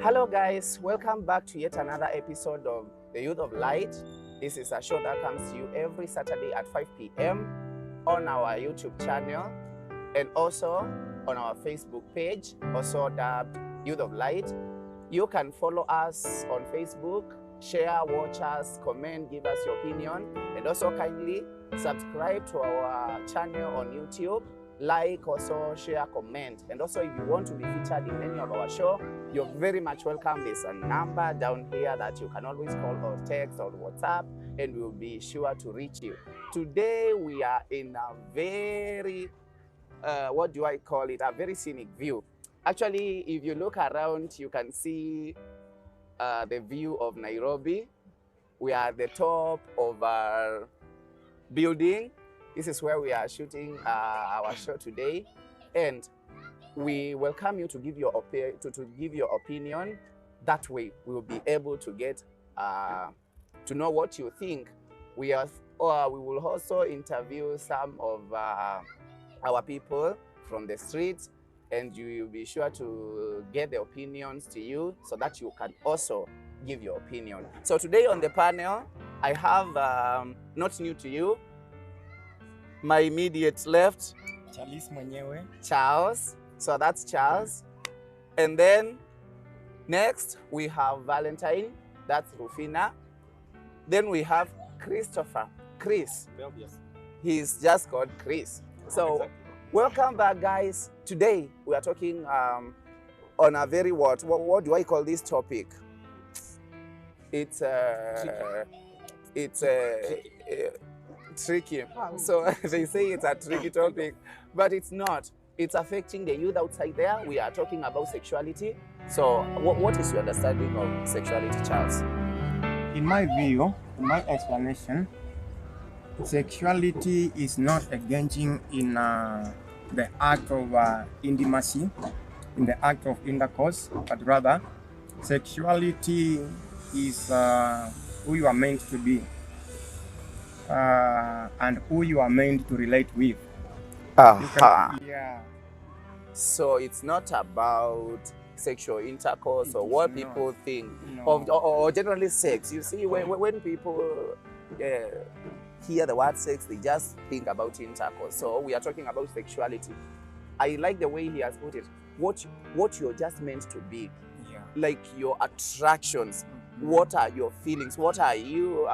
Hello guys, welcome back to yet another episode of The Youth of Light. This is a show that comes to you every Saturday at 5 p.m. on our YouTube channel and also on our Facebook page, also dubbed Youth of Light. You can follow us on Facebook, share, watch us, comment, give us your opinion, and also kindly subscribe to our channel on YouTube. Like, also share, comment, and also if you want to be featured in any of our show, you're very much welcome. There's a number down here that you can always call or text or WhatsApp, and we'll be sure to reach you. Today we are in a very what do I call it, a very scenic view. Actually, if you look around, you can see the view of Nairobi. We are at the top of our building. This is where we are shooting our show today, and we welcome you to give your opinion. That way, we will be able to get to know what you think. We will also interview some of our people from the streets, and you will be sure to get the opinions to you so that you can also give your opinion. So today on the panel, I have not new to you, my immediate left, Charles. So that's Charles. And then next we have Valentine, that's Rufina. Then we have Christopher, Chris. Yes. He's just called Chris. So Exactly. welcome back, guys. Today we are talking on a very what do I call this topic? It's tricky. So they say it's a tricky topic, but it's not. It's affecting the youth outside there. We are talking about sexuality. So what is your understanding of sexuality, Charles? In my view, in my explanation, sexuality is not engaging in the act of intimacy, in the act of intercourse, but rather sexuality is who you are meant to be and who you are meant to relate with. Yeah. So it's not about sexual intercourse or what people think of, or generally sex. You see, when people hear the word sex, they just think about intercourse. So we are talking about sexuality. I like the way he has put it. What you're just meant to be, like your attractions. What are your feelings? What are you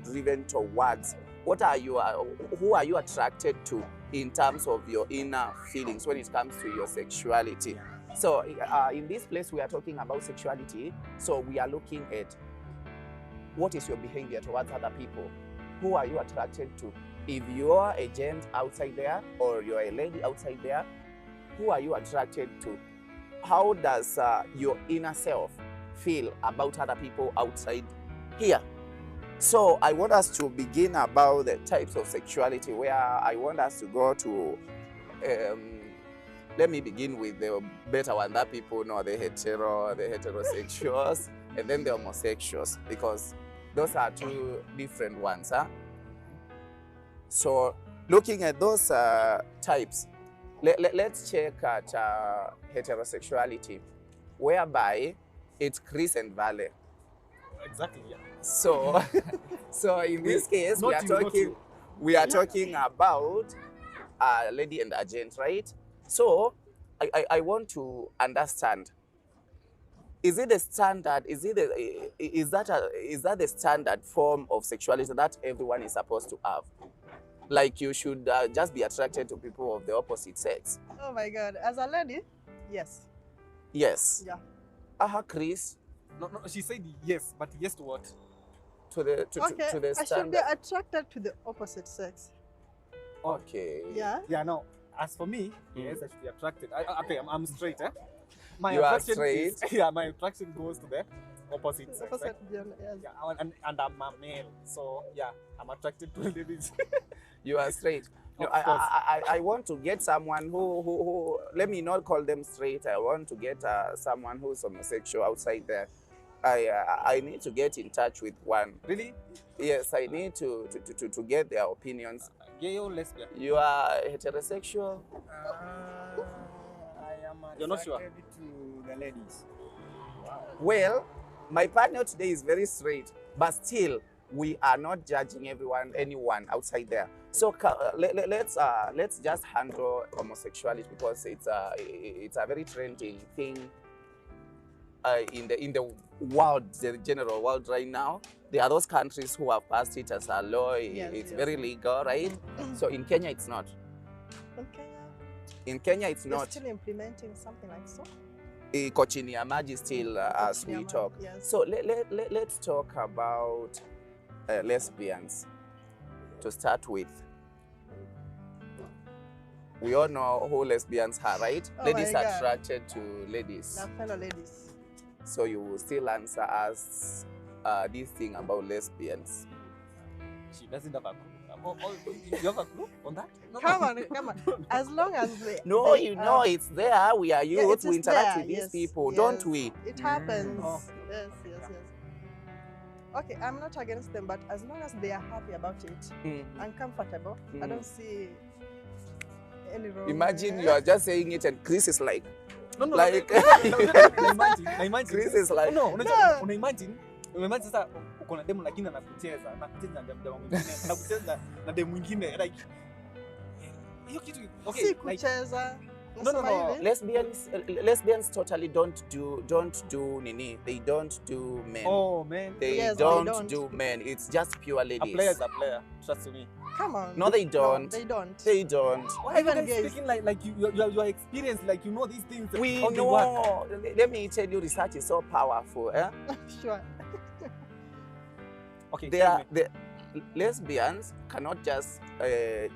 driven towards? Who are you attracted to in terms of your inner feelings when it comes to your sexuality? So in this place we are talking about sexuality. So we are looking at what is your behavior towards other people. Who are you attracted to? If you're a gent outside there or you're a lady outside there, who are you attracted to? How does your inner self feel about other people outside here? So I want us to begin about the types of sexuality, where I want us to go to, let me begin with the better one that people know, the heterosexuals, and then the homosexuals, because those are two different ones. So looking at those types, let's check at heterosexuality, whereby it's Chris and Vale. Exactly. Yeah. So, so in this case, we are talking about a lady and a gent, right? So, I want to understand: is it the standard? Is that the standard form of sexuality that everyone is supposed to have? Like you should just be attracted to people of the opposite sex? Oh my God! As a lady, yes. Yes. Yeah. Chris. No, she said yes, but yes to what? To the I should standard. be attracted to the opposite sex. Okay. Yeah. Yeah. No. As for me, yes, I should be attracted. I'm straight. My You are attraction straight? my attraction goes to the opposite sex. Opposite gender, yes. Yeah, and I'm a male, so yeah, I'm attracted to ladies. You are straight. No, Of course. I want to get someone who let me not call them straight. I want to get someone who's homosexual outside there. I need to get in touch with one. Really? Yes, I need to get their opinions. Gay or lesbian? You are heterosexual? I am a You're not sure? attracted to the ladies. Well, my partner today is very straight, but still, we are not judging anyone outside there. So let's just handle homosexuality because it's a very trending thing in the world, the general world right now. There are those countries who have passed it as a law. Yes, It's yes. very legal, right? So in Kenya, it's not. Okay. In Kenya, it's They're not. still implementing something like so. Iko chini ya maji still as we Chini ya talk. maji, yes. So let's talk about lesbians to start with. We all know who lesbians are, right? Oh Ladies my are God. attracted to ladies. Now, fellow ladies. So you will still answer us this thing about lesbians. She doesn't have a clue. You have a clue on that? No. Come on. As long as they. No, they, you know it's there. We are yeah, youth. it We is interact there, with these yes, people, yes. don't we? It happens. Oh. Yes. Okay, I'm not against them, but as long as they are happy about it Mm. and comfortable, I don't see any wrong. Imagine you are just saying it and Chris is like, No. Like- Na imagine. Chris is like, No, No. una imagine sasa uko na demu lakini anakucheza na demu mwingine, anakucheza na demu mwingine like hiyo kitu okay Si like kucheza. No. Nasema hivi. lesbians totally don't do nini. They don't do men. oh man, They Yes, they don't don't. do men. It's just pure a ladies. player is a player, trust me. Come on. No, they don't. No, they don't. They don't. Why are you Even guys gays. speaking like you are experienced, like you know these things We how they work? know. Let me tell you, research is so powerful. Eh? Sure. Okay, They tell are me. the lesbians cannot just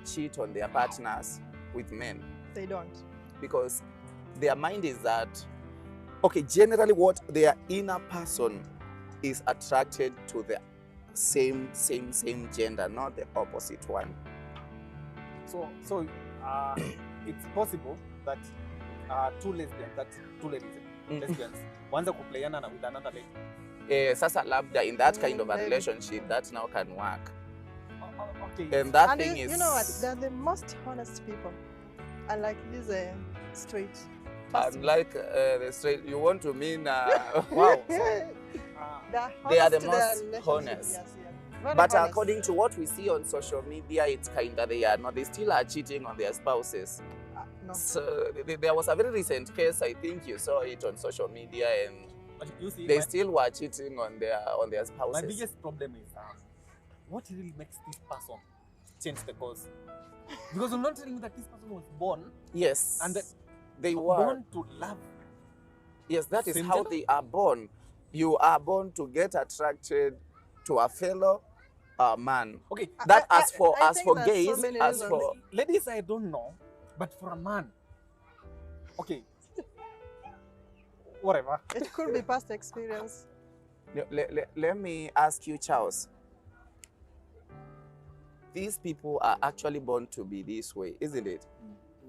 cheat on their partners with men They don't. because their mind is that okay. Generally, what their inner person is attracted to the same gender, not the opposite one. So it's possible that two lesbians, lesbians, wanza kuplayana na with another lady. Sasa labda in that kind of a Maybe. relationship, that now can work. Okay. And that And thing you is, know what? They're the most honest people. Unlike these straight. unlike the straight, you want to mean Wow. They're They are honest the to their most relationship, honest. Yes. Very but honest. according to what we see on social media, it's kind of they are not. They still are cheating on their spouses. No. So there was a very recent case. I think you saw it on social media, and But you see, they still were cheating on their my spouses. biggest problem is what really makes this person change the course? Because you're not telling me that this person was born Yes, and they were. born to love. Yes, that is Same how gender? they are born. You are born to get attracted to a fellow man. Okay, That I as for think there's so gays, many as reasons. for ladies, I don't know, but for a man, okay, whatever. It could be past experience. let me ask you, Charles. These people are actually born to be this way, isn't it?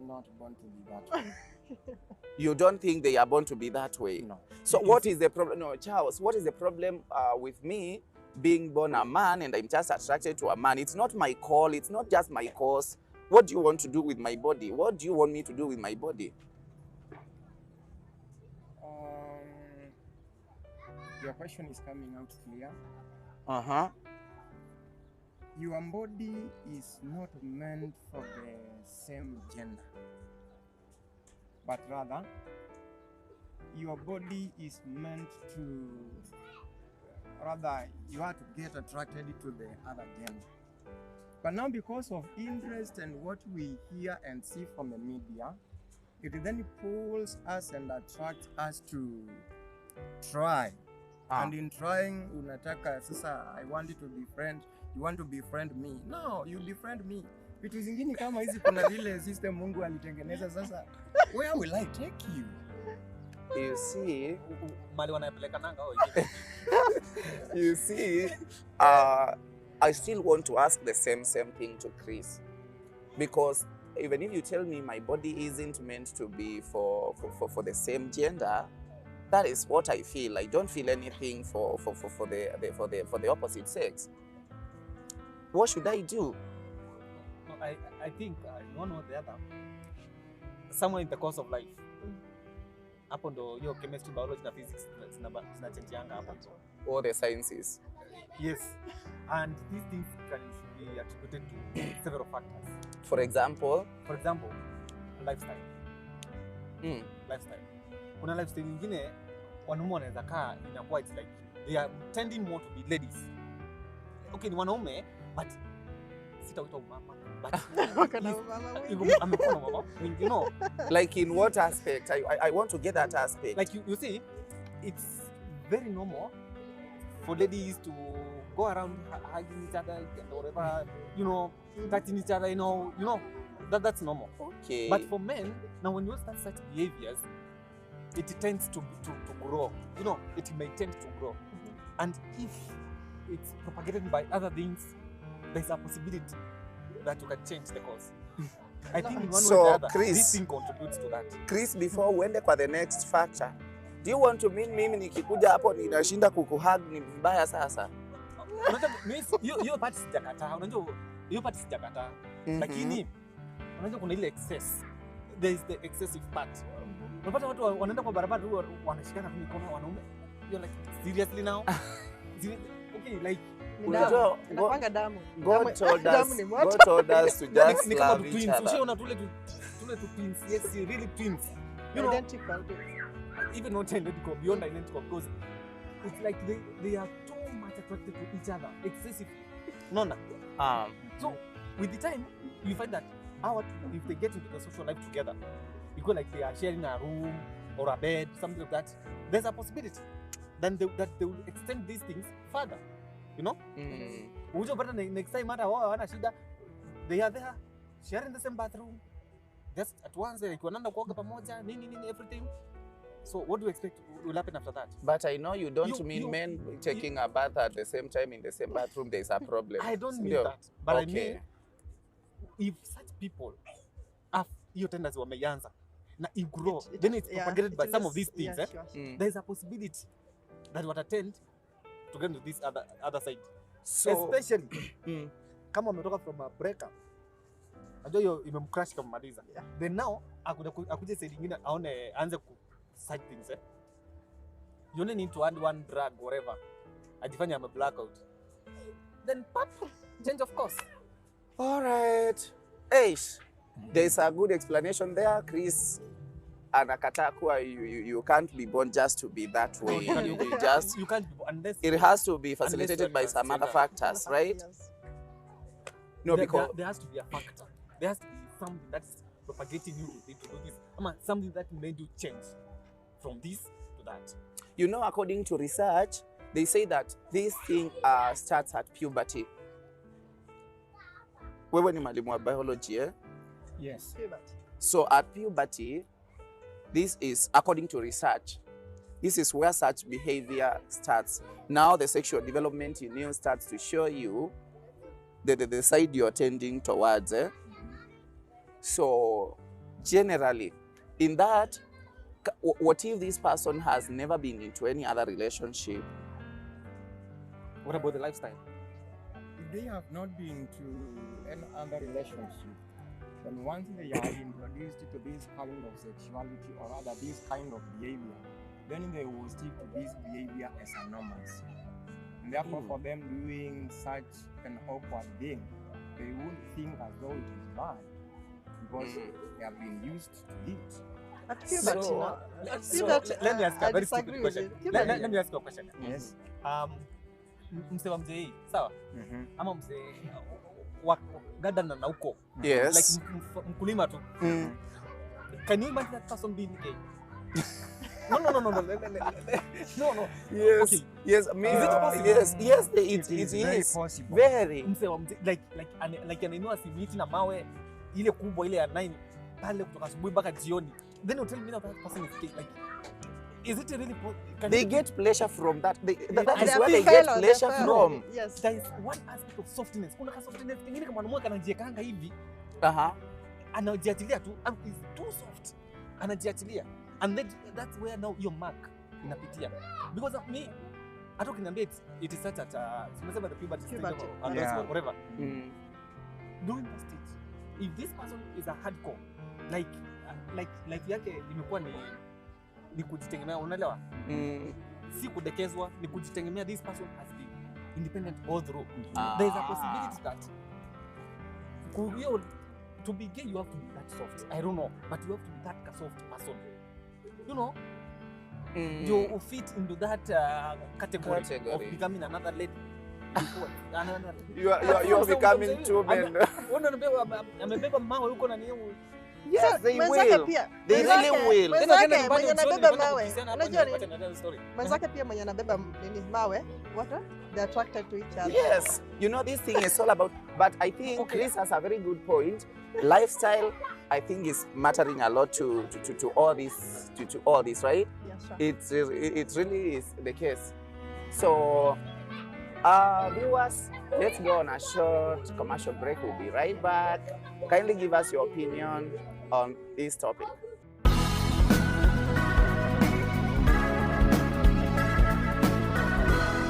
Not born to be that way. You don't think they are born to be that way? No. So what is the problem? No, Charles, what is the problem with me being born a man and I'm just attracted to a man? It's not my call. It's not just my cause. What do you want to do with my body? What do you want me to do with my body? Your question is coming out clear. Uh-huh. Your body is not meant for the same gender, but rather your body is meant to, rather you have to get attracted to the other gender. But now because of interest and what we hear and see from the media, it then pulls us and attracts us to try. And in trying, unataka sasa, I want you to befriend, you want to befriend me. No, you befriend me. Vitu zingine kama hizi kuna vile system Mungu alitengeneza sasa. Where will I take you? You see, Mali wanapeleka nanga you see, I still want to ask the same thing to Chris, because even if you tell me my body isn't meant to be for the same gender, that is what I feel. I don't feel anything for the opposite sex. What should I do? No, I think one or the other, somewhere in the course of life, hapo ndo hiyo chemistry, biology na physics zinachangeanga hapo. All the sciences. Yes. And these things can be attributed to several factors. For example, lifestyle. Lifestyle. Kuna lifestyle nyingine wanaume wanaweza kaa inakuwa it's like they are tending more to be ladies. Okay, ni wanaume but sitauita mama but amekuwa mama, you know. Like in what aspect? I want to get that aspect. Like you see, it's very normal for ladies to go around hugging each other and whatever, you know, touching each other, you know, that's normal. Okay. But for men, now when you start such behaviors, it tends to grow. You know, it may tend to grow. And if it's propagated by other things, there's a possibility that you can change the cause. I think in one way or the other, Chris, this thing contributes to that. Chris, before uende kwa the next factor, do you want to mean mimi nikikuja hapo ninashinda kukuhug ni vibaya sasa? Hiyo part sijakataa. Unajua hiyo part sijakataa. Lakini unajua kuna ile excess. There is the excessive part. Unapata watu wanaenda kwa barabara tu wanashikana tu mikono wanaume. You're like seriously now? Okay, like inapanga damu. God told us to just love each other. Ushaona tule twins. Yes, really twins. You know, Identical. even not identical, beyond identical, because it's like they are too much attracted to each other excessively. No. So with the time, you find that if they get into the social life together, because like they are sharing a room or a bed, something like that, there's a possibility then that they will extend these things further. You know? But next time, they are there sharing the same bathroom, just at once, like wanaenda kuoga pamoja, nini, everything. So what do you expect will happen after that? But I know you don't mean men taking a bath at the same time in the same bathroom. There's a problem. I don't mean that. But I mean, if such people have hiyo tendency wameanza na grow, then it's propagated by some of these things. There's a possibility that what attend to get to this other side. So, especially kama umetoka from a breakup, najua hiyo imemcrash kama maliza. Then now akuje side nyingine aanze such things. You only need to add one drug, whatever. Ajifanya I'm a blackout. Then pop, change of course. All right. Ace, there's a good explanation there, Chris. Anakataa kuwa you can't be born just to be that way. You can't be born unless it has to be facilitated by some other factors, right? Yes. No, because there has to be a factor. There has to be something that's propagating you to do this. Something that made you change from this to that. You know, according to research, they say that this thing starts at puberty. Wewe ni mwalimu wa biology, eh? Yes. Puberty. So at puberty, this is, according to research, this is where such behavior starts. Now the sexual development in you starts to show you the side you're tending towards. So generally, in that, what if this person has never been into any other relationship? What about the lifestyle? If they have not been to any other relationship, then once they are introduced to this kind of sexuality or rather this kind of behavior, then they will stick to this behavior as a normalcy. And therefore, for them doing such an awkward thing, they won't think as though it is bad because they have been used to it. At puberty, So, Let me ask a I very disagree stupid with question. you. Let me ask you a question. Yes. Mse wa mzee hii, sawa? Ama mse wa gadana na huko. Yes. Like mkulima tu. Can you imagine that person being gay? No. No. Yes. Okay. Yes. I mean, Is it possible? Yes. It is very possible. Very. Mse wa mzee like anainua simiti na mawe ile kubwa ile ya 9 pale kutoka asubuhi mpaka jioni. Then you tell me that person is gay. Like, is it really They get pleasure from that. That And is they where they feel get on pleasure their from. Yes. there is one aspect of softness. Kuna softness kingine kama mwanamke anajiekanga hivi, anajiachilia tu, is too soft. Anajiachilia. And that's where now your mark inapitia. Because of me, hata ukiniambia it is such at tunasema the puberty stage or whatever. During that stage, if this person is a hardcore, like yake imekuwa ni ni kujitegemea, unaelewa? Mm. Si kudekezwa, ni kujitegemea. This person has been independent all through. There is a possibility that to be gay you have to be that soft. I don't know, but you have to be that soft person. You know, you fit into that category of becoming another lady. You are becoming two men. Amebeba mawe huko na nini? Yes, they will. They really will. Mwenzake mwenye anabeba mawe. Unajua nini? Mwenzake pia mwenye anabeba nini mawe. What? They're attracted to each other. Yes. You know, this thing is all about, but I think Chris has a very good point. Lifestyle, I think, is mattering a lot to all this, to all this, right? Yeah, sure. It really is the case. So, viewers, let's go on a short commercial break. We'll be right back. Kindly give us your opinion on this topic.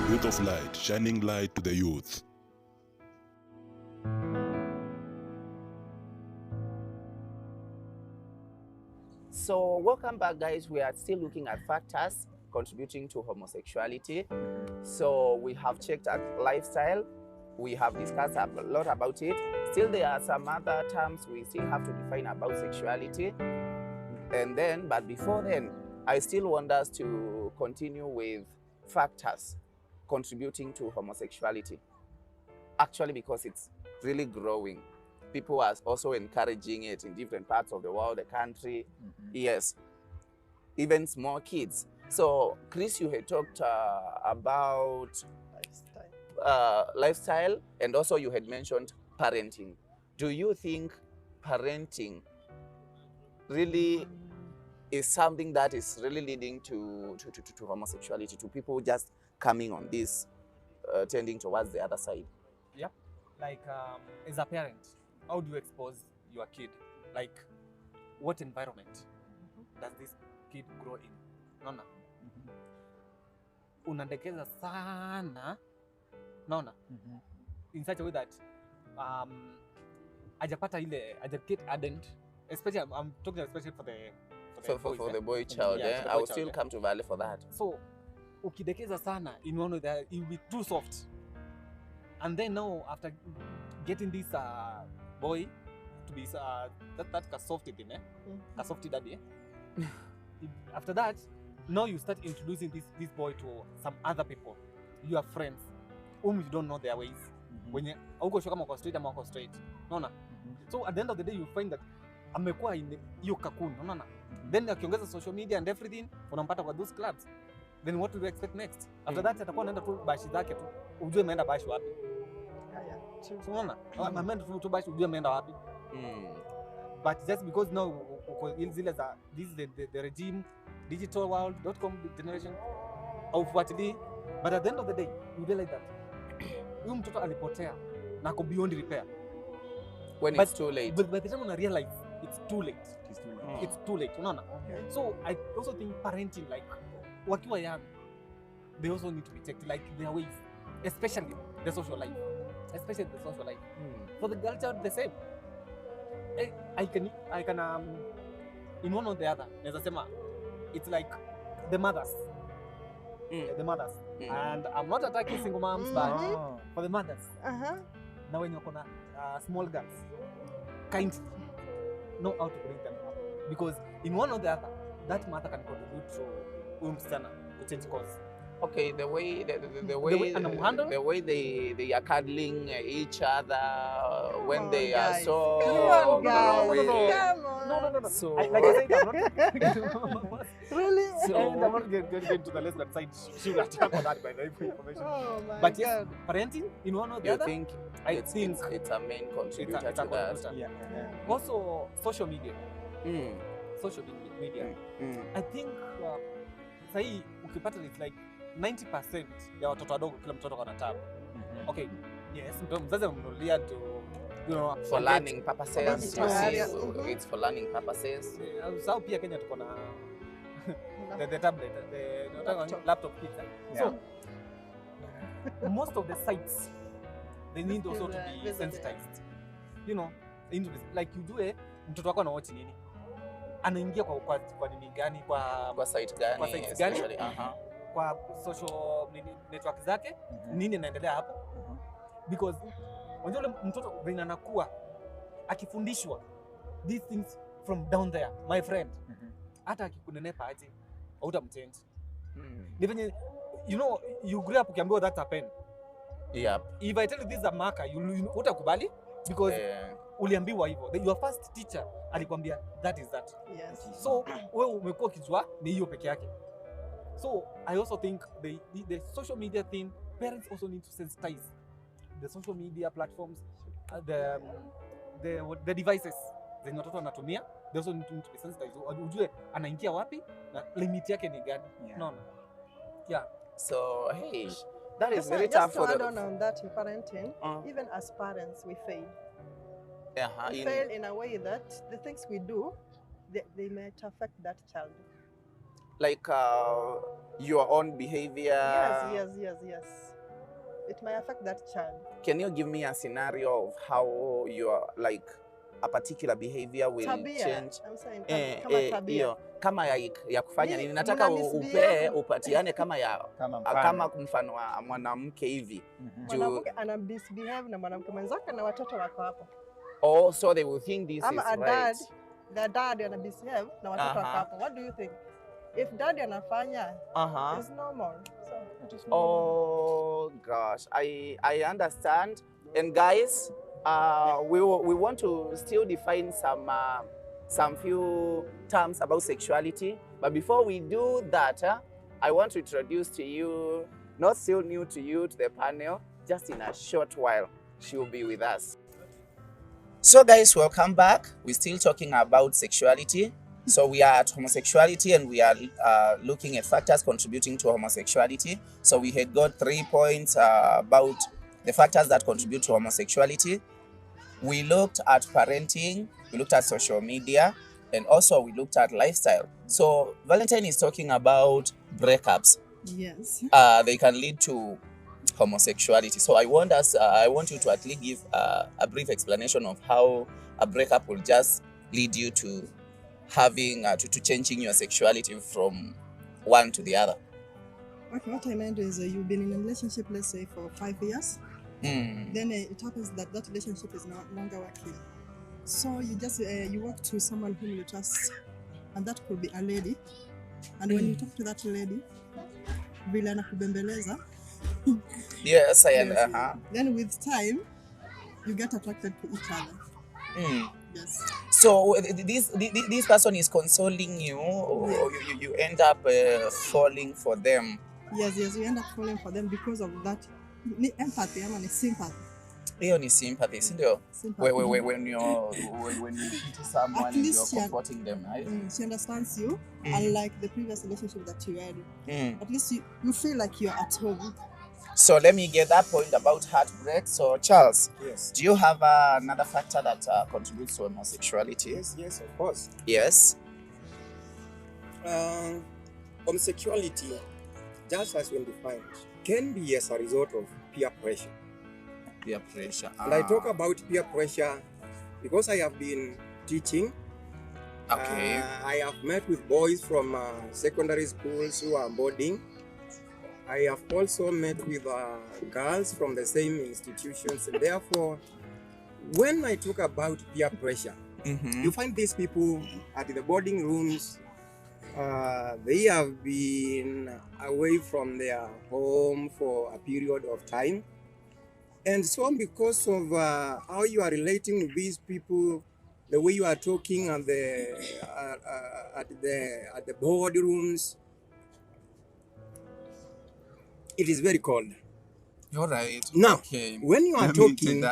Youth of Light, shining light to the youth. So, welcome back, guys. We are still looking at factors contributing to homosexuality. So, we have checked at lifestyle. We have discussed a lot about it. Still, there are some other terms we still have to define about sexuality. And then, but before then, I still want us to continue with factors contributing to homosexuality. Actually, because it's really growing. People are also encouraging it in different parts of the world, the country. Yes, even small kids. So, Chris, you had talked about lifestyle, and also you had mentioned parenting. Do you think parenting really is something that is really leading to homosexuality, to people just coming on this, tending towards the other side? Yeah, like as a parent, how do you expose your kid? Like, what environment does this kid grow in? Naona? Unadekeza sana, naona? In such a way that ajapata ile, get ardent. Especially, I'm talking especially for the boy child. Yeah, I will still come to Valley for that. So, ukidekeza sana, in one way that it will be too soft. And then now, after getting this boy to be that kasofty thing, kasofty daddy. After that, now you start introducing this boy to some other people, your friends, whom you don't know their ways. When you auko shoka mako straight ama mako straight, unaona? So at the end of the day, you find that amekuwa in hiyo cocoon, unaona? Then akiongeza social media and everything, unampata kwa those clubs. Then what do you expect next? After that, atakuwa anaenda tu bashi zake tu, ujue ameenda bashi wapi. Unaona? Ameenda tu bashi, ujue ameenda wapi. But just because now this is the regime, digital world.com generation, haufuatilii. But at the end of the day, you realize that huyu mtoto alipotea na ako beyond repair. When it's too late. But by the time una realize it's too late. It's too late. Unaona? So I also think parenting, like wakiwa young, they also need to be checked, like their ways, especially the social life. For the girl child, the same. I can in one or the other, as I say, it's like the mothers. The mothers. And I'm not attacking single moms, but for the mothers. Now when you're gonna small girls, kind know how to bring them up. Because in one or the other, that mother can contribute to change course. Okay, the way they are cuddling each other when they are so. Come on, guys. Come on. So, like I said, I'm not Really? So, I'm not getting to the lesbian side. She will attack on that by the information. Oh my But God. yes, parenting in one or the you other. think I think it's a main contributor it's a to that? contributor. Yeah. Also, social media. Social media. I think sahi ukipata it's like 90% ya watoto wadogo kila mtoto ana tab. Okay. Yes, mzazi amnunulia to, you know, for learning purposes. It's for learning purposes. So pia Kenya tuko na the tablet, the laptop kids. So most of the sites, they need also to be sensitized. You know, like you do mtoto wako ana watch nini? anaingia kwa nini gani, kwa site gani, kwa sites gani, kwa social network zake, nini inaendelea hapo. Because unajua mtoto venye anakuwa akifundishwa these things from down there, my friend, hata akikunenepa aje hautamchange. Ni venye you grew up ukiambiwa that's a pen. Yep. If I tell you this is a marker, you utakubali because uliambiwa hivyo. Your first teacher alikwambia that is that. Yes. So wewe umekuwa kijua ni hiyo peke yake. So I also think the social media thing, parents also need to sensitize the social media platforms, the devices zenye watoto wanatumia. They also need to be sensitized. Ujue anaingia wapi na limit yake ni gani. Unaona? Yeah. So hey, that is very just tough to for add them. on that parenting, even as parents we fail. We In fail in a way that the things we do, they might affect that child. like your own behavior. Yes. It may affect that child. Can you give me a scenario of how your like a particular behavior will change? I'm saying kama tabia. Kama ya kufanya nini? Nataka upatiane kama kama mfano wa mwanamke hivi. Mwanamke ana misbehave na mwanamke mwenzake na watoto wako hapo. Oh, so they will think this is right. The dad ana misbehave na watoto wako hapo. What do you think? If dad anafanya, it's normal. So it is normal. Oh gosh, I understand. And guys, we want to still define some few terms about sexuality. But before we do that, I want to introduce to you, not still new to you, to the panel, just in a short while, she will be with us. So guys, welcome back. We're still talking about sexuality. So we are at homosexuality and we are looking at factors contributing to homosexuality. So we had got 3 points about the factors that contribute to homosexuality. We looked at parenting, we looked at social media, and also we looked at lifestyle. So Valentine is talking about breakups. Yes. They can lead to homosexuality. So I want you to at least give a brief explanation of how a breakup will just lead you to having to changing your sexuality from one to the other. Okay, what I meant is you've been in a relationship, let's say, for 5 years. Then it happens that relationship is no longer working. So you just you walk to someone whom you trust, and that could be a lady. And when you talk to that lady, vile anakubembeleza. Yes, I am. Then with time, you get attracted to each other. Yes. So this person is consoling you, or you end up falling for them. Yes, you end up falling for them because of that. Ni empathy, ama ni sympathy. Hiyo ni sympathy, si ndio? When you meet someone and you're comforting them, right? She understands you, unlike the previous relationship that you had. At least you feel like you're at home. So let me get that point about heartbreak. So Charles, yes, do you have another factor that contributes to homosexuality? Yes, of course. Yes. Homosexuality, just as when defined, can be as a result of peer pressure. Peer pressure. And I talk about peer pressure because I have been teaching. Okay. I have met with boys from secondary schools who are boarding. I have also met with girls from the same institutions. And therefore, when I talk about peer pressure, you find these people at the boarding rooms. They have been away from their home for a period of time. And so because of how you are relating with these people, the way you are talking at the boardrooms, it is very cold. You're right. Now, okay, when you are talking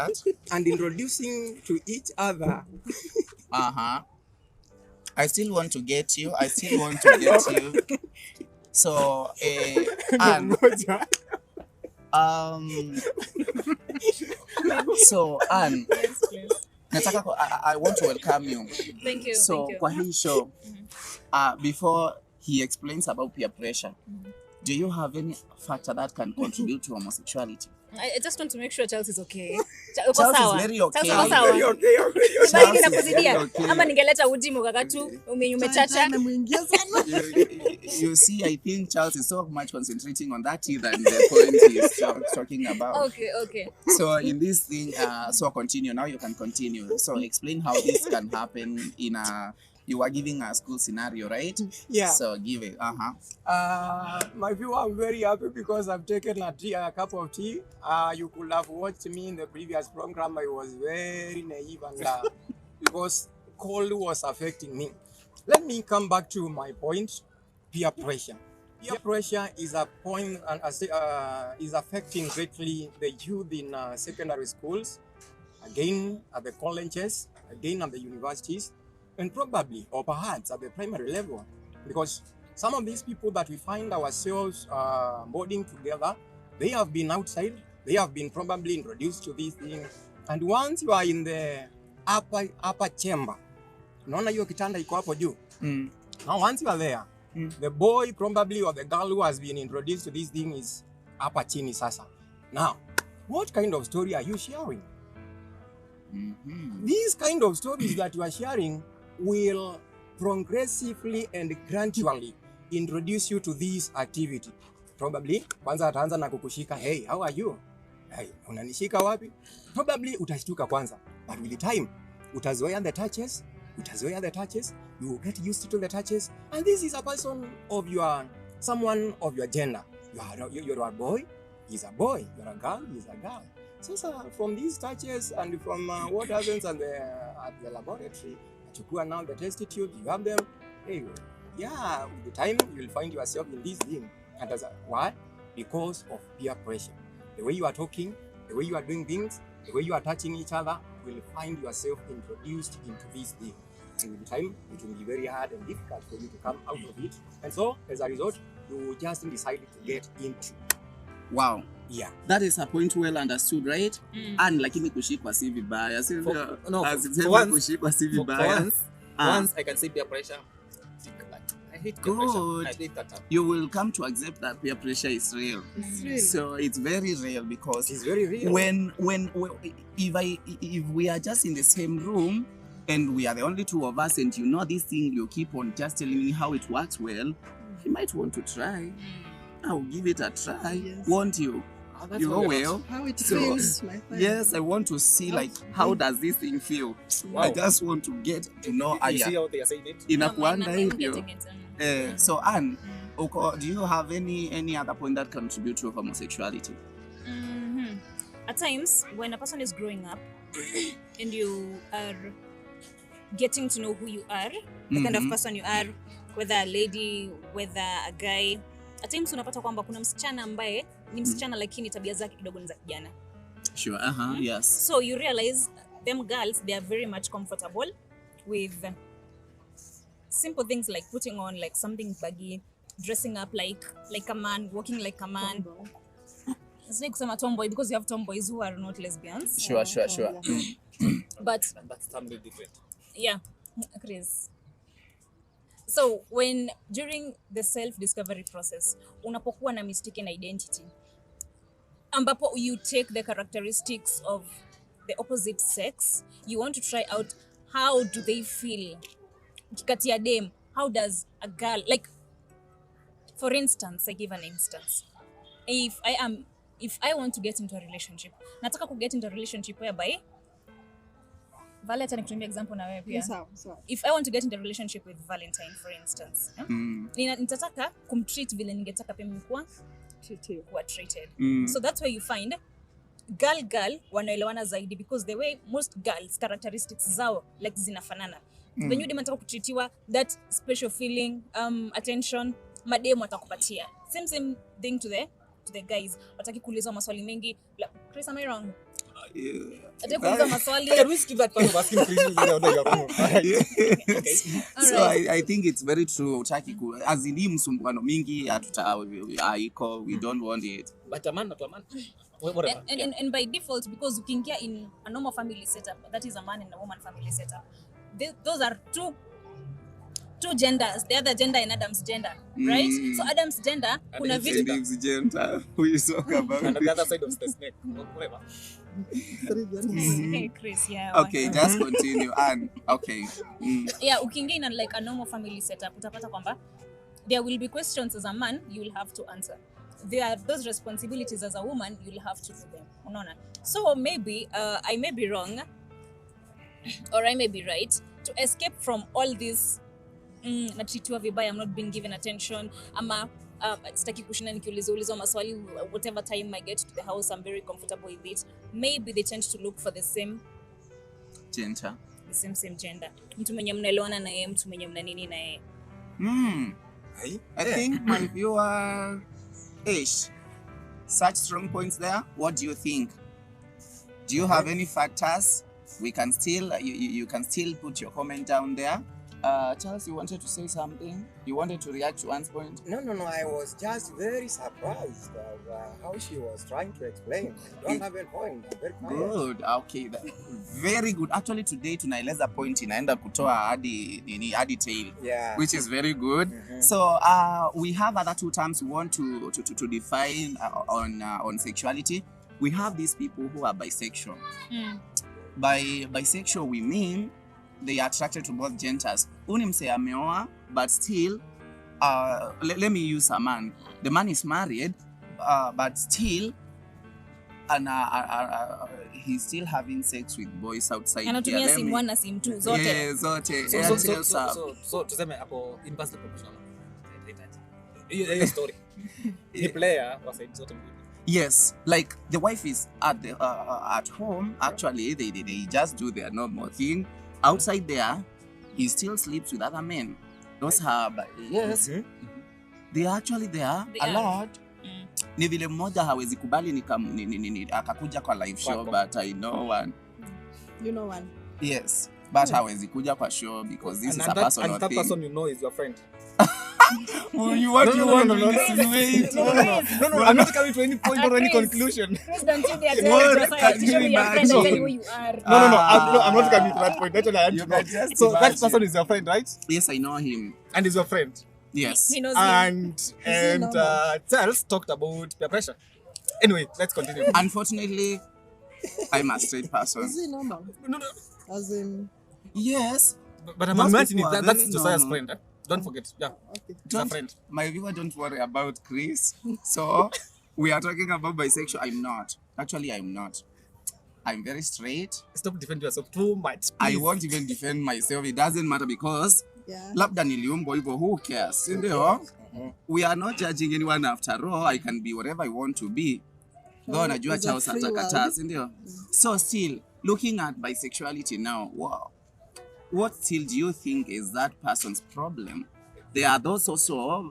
and introducing to each other, I still want to get you. So, Anne. So, Anne. Yes, please. I want to welcome you. Thank you. So, thank you. kwa hii show, before he explains about peer pressure, Do you have any factor that can contribute to homosexuality? I just want to make sure Charles is okay. Charles is very okay. Charles uko sawa. Very okay. Bali ninakuzidia. Ama ningeleta uji mkakatu umechacha. You see, I think Charles is so much concentrating on that tea than the point he's talking about. Okay. So in this thing, so continue. Now you can continue. So explain how this can happen in a. You are giving a school scenario, right? Yeah. So give it. My view, I'm very happy because I've taken a cup of tea. You could have watched me in the previous program. I was very naive and because cold was affecting me. Let me come back to my point, peer pressure. Peer pressure is a point and is affecting greatly the youth in secondary schools, again at the colleges, again at the universities, and probably or perhaps at the primary level, because some of these people that we find ourselves boarding together, they have been outside, they have been probably introduced to these things, and once you are in the upper chamber, unaona hiyo kitanda iko hapo juu. Now once you are there, the boy probably or the girl who has been introduced to this thing is hapa chini sasa. Now, what kind of story are you sharing? These kind of stories that you are sharing will progressively and gradually introduce you to this activity. Probably, kwanza ataanza na kukushika, hey, how are you? Hey, unanishika wapi? Probably utashtuka kwanza, but with the time, utazoea the touches, you will get used to the touches, and this is a person of someone of your gender. You're a boy, he's a boy. You're a girl, he's a girl. So from these touches and from what happens at the laboratory, chukua now the test tube, you have them. Hey, yeah, with the time you'll find yourself in this thing. And why? Because of peer pressure. The way you are talking, the way you are doing things, the way you are touching each other, will find yourself introduced into this thing. And with the time, it will be very hard and difficult for you to come out of it. And so, as a result, you just decided to get into. Wow. Yeah. That is a point well understood, right? And lakini kushikwa si vibaya. Once I can say peer pressure. I hate peer pressure. I hate that. You will come to accept that peer pressure is real. It's real. So it's very real because It's very real. when if we are just in the same room and we are the only two of us and you know this thing, you keep on just telling me how it works well, you might want to try. I'll give it a try. Yes. Won't you? You know well. How it So, feels, my friend. Yes, I want to see like how does this thing feel. Wow. I just want to get to know. You see how they are saying it? Inakuanga I'm hivyo. getting it. So Anne, do you have any other point that contribute to homosexuality? At times, when a person is growing up and you are getting to know who you are, the kind of person you are, whether a lady, whether a guy, at times unapata kwamba kuna msichana ambaye ni msichana lakini tabia zake kidogo ni za kijana. Sure, yes. So you realize them girls, they are very much comfortable with simple things like putting on like something baggy, dressing up like a man, walking like a man. It's like kusema tomboy because you have tomboys who are not lesbians. Sure. But That's something different. yeah, Chris. So when during the self-discovery process, unapokuwa na mistaken identity, ambapo you take the characteristics of the opposite sex, you want to try out how do they feel. Kati ya dem, how does a girl, like, for instance, I give an instance. If I want to get into a relationship, nataka ku get into a relationship whereby, Valentine, kutumia example na wewe pia. Sawa. If I want to get into a relationship with Valentine, for instance, nitataka kumtreat vile ningetaka pia mimi kuwa treated. So that's where you find girl wanaelewana zaidi because the way most girls characteristics zao like zinafanana. When you nataka kutreatiwa that special feeling, attention, mademu atakupatia. Same thing to the guys. Wataki kuuliza maswali mengi. Chris, am I wrong? Ataki kuuliza maswali. Can we skip that part of asking Chris? Okay. So I think it's very true. Utaki as in msumbuano mingi we don't want it. But a man, not a man. Whatever. And by default, because ukiingia in a normal family setup, that is a man and a woman family setup, those are two two genders, the other gender and Adam's gender, right? So Adam's gender, kuna Eve's vitu Eve's gender. We talk about and the other side of the snake. Whatever. 3 genders. Hey, Chris, yeah. Okay, just continue. And okay. Yeah, ukiingia in like a normal family setup, utapata kwamba there will be questions as a man you will have to answer. There are those responsibilities as a woman you will have to do them. Unaona? So maybe I may be wrong or I may be right to escape from all this natitiwa vibaya, I'm not being given attention, ama sitaki kushinda nikiulizwa maswali, whatever time I get to the house I'm very comfortable with it. Maybe they tend to look for the same Gender. the same gender. Mtu mwenye mnaelewana na yeye, mtu mwenye mna nini na yeye. I think my viewer Ish, such strong points there. What do you think? Do you have any factors? We can still you can still put your comment down there. Charles, you wanted to say something? You wanted to react to one's point? No. I was just very surprised of how she was trying to explain. I don't have a point. I'm very quiet. Good. Okay. Very good. Actually today tunaeleza point inaenda kutoa hadi tail. Yeah. Which is very good. So we have other two terms we want to define on sexuality. We have these people who are bisexual. By bisexual we mean they are attracted to both genders. Unimse ameoa, but still, let me use a man. The man is married, but still, and he's still having sex with boys outside. Anatumia simu 1 na simu 2 zote. Yeah, zote. So tuseme hapo inverse proportional. Hiyo story. Ni player wa side zote mbili. Yes, like the wife is at home. Actually, they just do their normal thing. Outside there, he still sleeps with other men. Those are, yes, they are actually there a lot. Ni vile mmoja hawezi kubali akakuja kwa live show, but I know one. You know one. Yes, but hawezi kuja kwa show because this is a personal thing. And that person you know is your friend. Well, you want to insinuate? No, I'm not coming to any point or any conclusion. Please don't you dare to show me your friend and tell you who you are. No, I'm not coming to that point. That's what I am to know. just So that imagine. person is your friend, right? Yes, I know him. And is your friend. Yes. He knows you. And Charles talked about peer pressure. Anyway, let's continue. Unfortunately, I'm a straight person. Is it normal? No. As in, Yes. But I'm Most imagining people are that's very Josiah's normal. friend. Eh? Don't forget. Yeah. okay. It's a friend. My viewer, don't worry about Chris. So, we are talking about bisexual. I'm not. Actually, I'm not. I'm very straight. Stop defending yourself too much. I please. won't even defend myself. It doesn't matter because Yeah. labda niliumbwa hivyo, who cares? Ndio? We are not judging anyone after all. I can be whatever I want to be. Though najua It's a Charles free atakataa, world. si ndio? So still, looking at bisexuality now, wow. What still do you think is that person's problem? There are those also,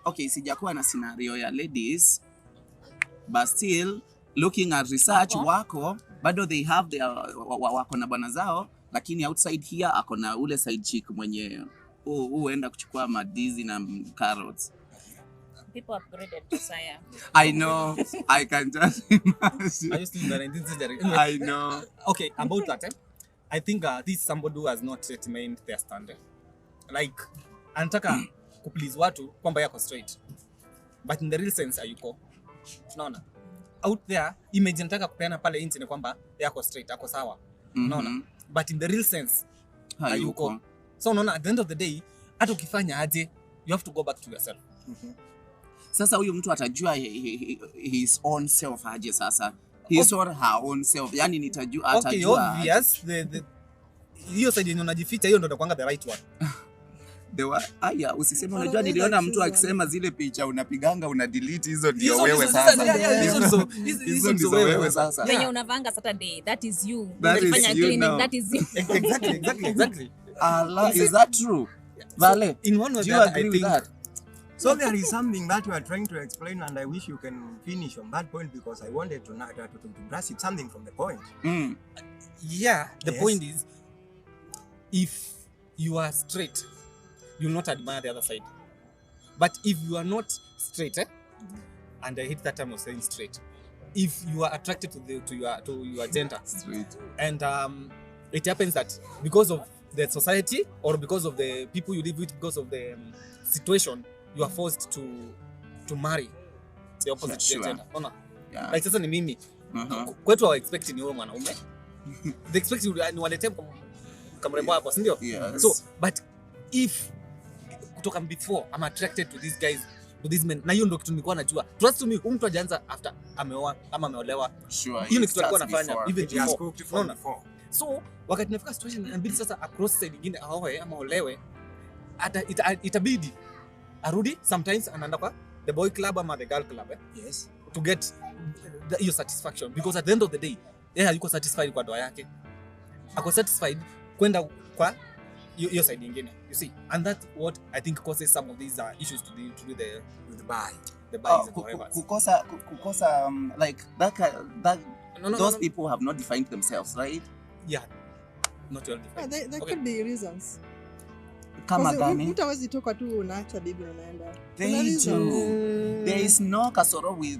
okay, sijakuwa na scenario ya ladies, but still, looking at research wako, bado they have their, wako na bwana zao, lakini outside here, ako na ule side chick mwenye, huenda kuchukua madizi na carrots. People upgraded Josiah. I know, I can just imagine. Are you still in the 19th century? I know. Okay, about that, I think this is somebody who has not yet made their standard. Like, anataka kuplease watu kwamba yako straight. But in the real sense, ayuko. Unaona? Out there, image anataka kupeana pale nje ni kwamba yako straight, yako sawa. Unaona? But in the real sense, ayuko. So unaona, at the end of the day, hata ukifanya aje, you have to go back to yourself. Sasa huyu mtu atajua his own self aje sasa. His or her own self. Yani nitajua atajua. Okay, obvious. Hiyo side yenye unajificha hiyo ndio inakuanga the right one. Aya, usiseme Well, unajua I niliona like mtu this akisema zile picha unapiganga una delete hizo ndio Hizo wewe ndizo sasa. hizo Hizo wewe sasa. Venye unavanga Saturday, that is you. That is Unafanya you cleaning, now. that is you. Exactly. Allah, is that true? Vale, In one way, do you that, agree I with think that? So there is something that you are trying to explain, and I wish you can finish on that point because I wanted to grasp something from the point. Yeah, the Yes. point is, if you are straight, you'll not admire the other side. But if you are not straight, and I hate that term of saying straight, if you are attracted to your gender, Straight. and it happens that because of the society or because of the people you live with, because of the situation, you are forced to marry the opposite gender. Ona. Yeah. Like sasa ni mimi. Kwetu hawa expect ni wewe mwanaume. They expect you ni walete kamrembo hapo, si ndio? Yes. So, but if kutoka before I'm attracted to these guys, to these men, na hiyo ndio kitu nilikuwa najua. Trust me, mtu ajaanza after ameoa ama ameolewa. Sure. Hiyo ni kitu alikuwa anafanya even He has before. cooked for before. So wakati nafika situation inabidi sasa across side nyingine aoe ama olewe, itabidi arudi sometimes anaenda kwa the boy club ama the girl club Yes. to get hiyo satisfaction, because at the end of the day yeye yuko satisfied kwa ndoa yake, ako satisfied kwenda kwa hiyo side nyingine, you see, and that's what I think causes some of these issues to do the buys and whatever. Kukosa like that No, those people have not defined themselves, right? Yeah, not well defined. There Okay. could be reasons. Kama gani? Mtu hawezi toka tu unaacha bibi unaenda. Kuna They reasons. do. There is no kasoro with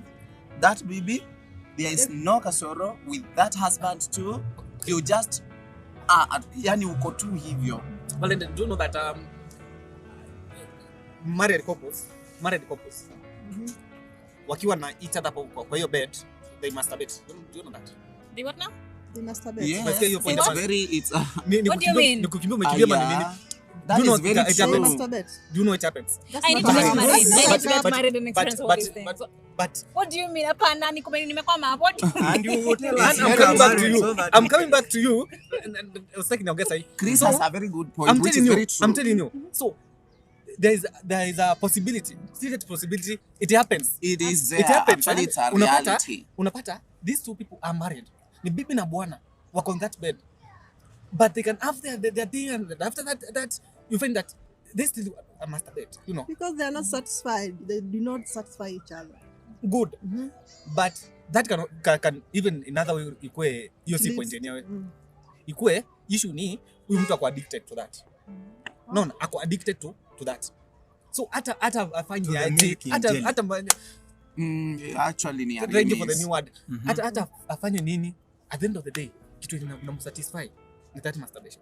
that baby. There is no kasoro with that husband too. You just yani uko tu hivyo. Well, then, do you know that married couples wakiwa na each other kwa hiyo bed, they masturbate. Do you know that? They what now? They masturbate. Yes, Let's get your point it's about- very it's What do you mean? Ni kukimbia umekimbia maneno nini? that Do you is know very that They it true. masturbate. Do you know it happens? That's I need not to get bad. married. That's I not need to bad. get married and experience all these things. But What do you mean? Hapana, nimekwama hapo. And you will tell and us I'm when coming I'm back to married you. so that I'm we coming can- back to you. And I was thinking, I'll get Chris so, has a very good point, I'm which is telling very you. true. I'm telling you. So there is a possibility. See that possibility? It happens. It is It happens. actually it's a Unapata, reality. unapata, these two people are married. Ni bibi na bwana wako on that bed. But they can have their thing, and after that you find that they still masturbate, you know. Because they are not satisfied. They do not satisfy each other. Good. But that can even in other way ikue hiyo si point yenyewe. Ikue issue ni huyu mtu ako addicted to that. No, ako addicted to that. So hata afanye To the aje, milk in jelly. hata Actually ni thank you for the release. new word. Hata afanye nini, at the end of the day kitu inamsatisfy ni that masturbation.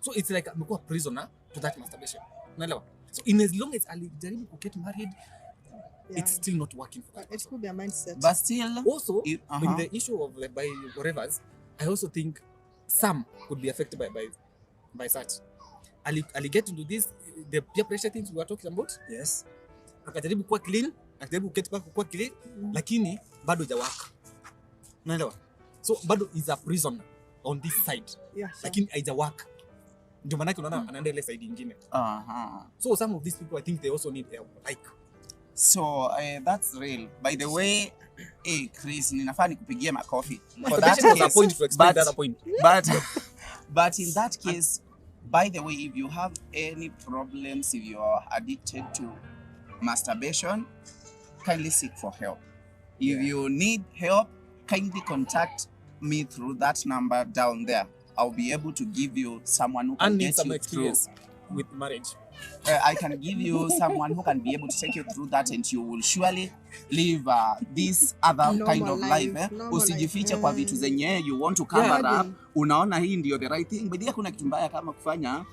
So it's like amekuwa prisoner to that masturbation. Unaelewa? So in as long as alijaribu ku get married, it's still not working for that It person. could be a mindset. But still Also, in the issue of like by whatevers, I also think some could be affected by such. Ali get into this the peer pressure things we were talking about. Yes. Akajaribu kuwa clean, akajaribu get back kuwa clean, lakini bado hajawaka. Unaelewa? So bado is a prisoner on this side. Yeah, sure. Lakini haijawaka. Ndio maana unaona anaenda ile side nyingine. So some of these people I think they also need help. Like so that's real. By the way, Chris, ninafaa nikupigie makofi for that masturbation was a case. point to explain But- the other point. But in that case, by the way, if you have any problems, if you are addicted to masturbation, kindly seek for help. If you need help, kindly contact me through that number down there. I'll be able to give you someone who can And need get some you through. experience with marriage. I can give you someone who can be able to take you through that, and you will surely live this other Normal kind of life. life, normal Usijifiche life. kwa vitu zenye you want to cover Yeah. up. Unaona hii ndio the right thing. But kuna kitu mbaya kama kufanya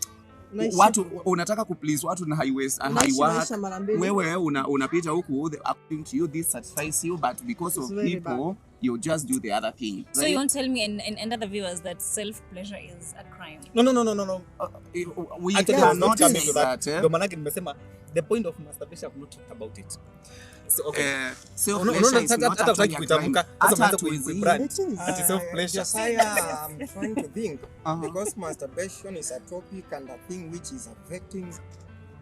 Unaishi- watu unataka kuplease watu na unaishi haiwork. maisha mara mbili. Wewe unapita huku according to you this satisfies you, but because of It's very people you just do the other thing. So you won't tell me and other viewers that self-pleasure is a crime? No. We Actually, Yeah, I'm not cannot coming say to that. that. Ndio maanake nimesema the point of masturbation I've not talked about it. So okay. Self-pleasure is not hata actually utaki a kuitamka, crime. sasa Hata unaanza tuwezi- kuibrand. It is. Ati self-pleasure. Josiah, I'm trying to think Uh-huh. because masturbation is a topic and a thing which is affecting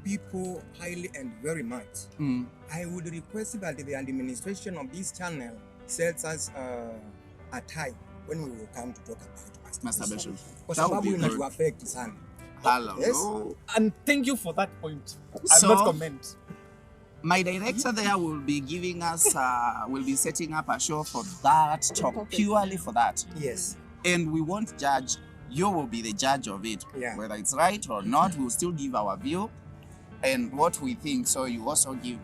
people highly and very much. I would request that the administration of this channel sets us a time when we will come to talk about Masturbation. Kwa That would sababu be good. inatuaffect sana. Hello. Yes. And thank you for that point. I'll So- not comment. My director there will be giving us, will be setting up a show for that talk, purely for that. Yes. And we won't judge. You will be the judge of it. Yeah. Whether it's right or not, we'll still give our view and what we think. So you also give